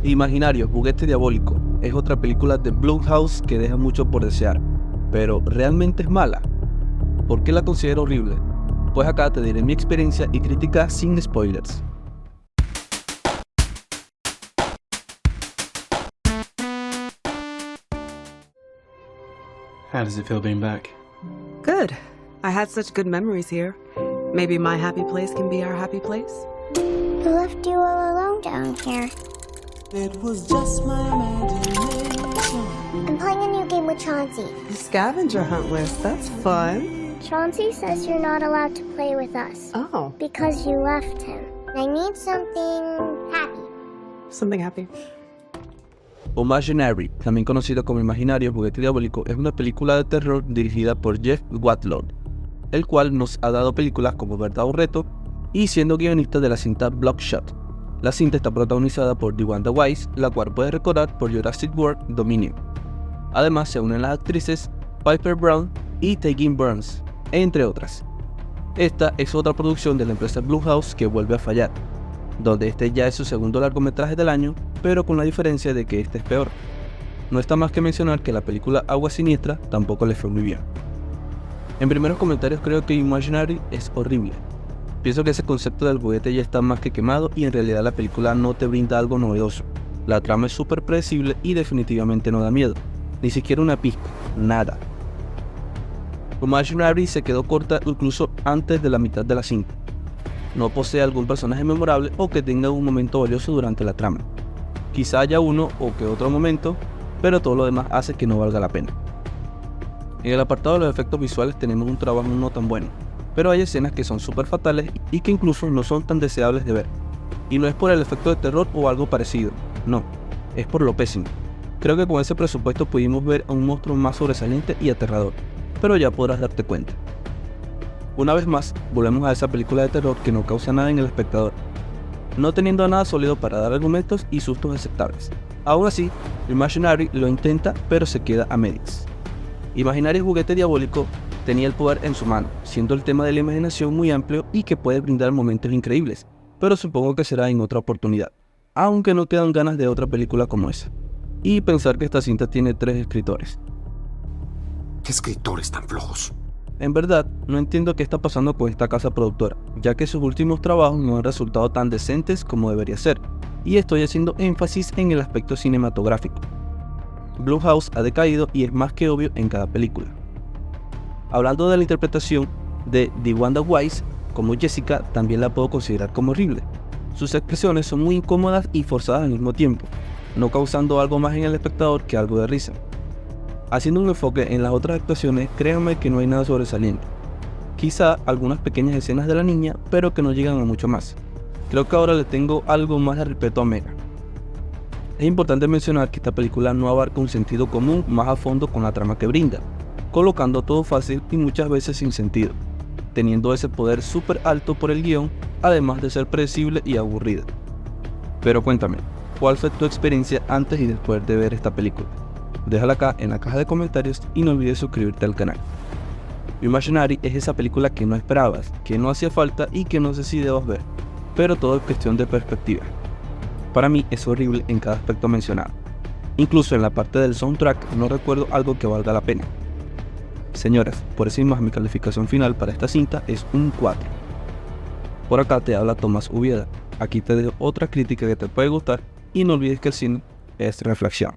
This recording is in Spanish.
Imaginario, Juguete Diabólico es otra película de Blumhouse que deja mucho por desear, pero ¿realmente es mala? ¿Por qué la considero horrible? Pues acá te diré mi experiencia y crítica sin spoilers. How does it feel being back? Good. I had such good memories here. Maybe my happy place can be our happy place? I left you all alone down here. It was just my imagination. I'm playing a new game with Chauncey. The scavenger hunt list. That's fun. Chauncey says you're not allowed to play with us Oh, because you left him. I need something happy. something happy. Imaginary, también conocido como Imaginario, Juguete Diabólico, es una película de terror dirigida por Jeff Watlow, el cual nos ha dado películas como Verdad o Reto y siendo guionista de la cinta Bloodshot. La cinta está protagonizada por DeWanda Wise, la cual puedes recordar por Jurassic World Dominion. Además se unen las actrices Piper Brown y Tegan Burns, entre otras. Esta es otra producción de la empresa Blumhouse que vuelve a fallar, donde este ya es su segundo largometraje del año, pero con la diferencia de que este es peor. No está más que mencionar que la película Agua Siniestra tampoco le fue muy bien. En primeros comentarios creo que Imaginary es horrible. Pienso que ese concepto del juguete ya está más que quemado y en realidad la película no te brinda algo novedoso. La trama es súper predecible y definitivamente no da miedo, ni siquiera una pizca, nada. Imaginary se quedó corta incluso antes de la mitad de la cinta. No posee algún personaje memorable o que tenga un momento valioso durante la trama. Quizá haya uno o que otro momento, pero todo lo demás hace que no valga la pena. En el apartado de los efectos visuales tenemos un trabajo no tan bueno, pero hay escenas que son súper fatales y que incluso no son tan deseables de ver. Y no es por el efecto de terror o algo parecido, no, es por lo pésimo. Creo que con ese presupuesto pudimos ver a un monstruo más sobresaliente y aterrador, pero ya podrás darte cuenta. Una vez más, volvemos a esa película de terror que no causa nada en el espectador, no teniendo nada sólido para dar argumentos y sustos aceptables. Aún así, Imaginary lo intenta, pero se queda a medias. Imaginary Juguete Diabólico tenía el poder en su mano, siendo el tema de la imaginación muy amplio y que puede brindar momentos increíbles, pero supongo que será en otra oportunidad, aunque no quedan ganas de otra película como esa. Y pensar que esta cinta tiene 3 escritores. ¿Qué escritores tan flojos? En verdad, no entiendo qué está pasando con esta casa productora, ya que sus últimos trabajos no han resultado tan decentes como debería ser, y estoy haciendo énfasis en el aspecto cinematográfico. Blumhouse ha decaído y es más que obvio en cada película. Hablando de la interpretación de DeWanda Wise como Jessica, también la puedo considerar como horrible. Sus expresiones son muy incómodas y forzadas al mismo tiempo, no causando algo más en el espectador que algo de risa. Haciendo un enfoque en las otras actuaciones, créanme que no hay nada sobresaliente. Quizá algunas pequeñas escenas de la niña, pero que no llegan a mucho más. Creo que ahora le tengo algo más de respeto a Megan. Es importante mencionar que esta película no abarca un sentido común más a fondo con la trama que brinda, colocando todo fácil y muchas veces sin sentido, teniendo ese poder súper alto por el guión, además de ser predecible y aburrida. Pero cuéntame, ¿cuál fue tu experiencia antes y después de ver esta película? Déjala acá en la caja de comentarios y no olvides suscribirte al canal. Imaginary es esa película que no esperabas, que no hacía falta y que no sé si debas ver, pero todo es cuestión de perspectiva. Para mí es horrible en cada aspecto mencionado. Incluso en la parte del soundtrack no recuerdo algo que valga la pena. Señoras, por eso mismo mi calificación final para esta cinta es un 4. Por acá te habla Tomás Ubieda. Aquí te dejo otra crítica que te puede gustar y no olvides que el cine es reflexión.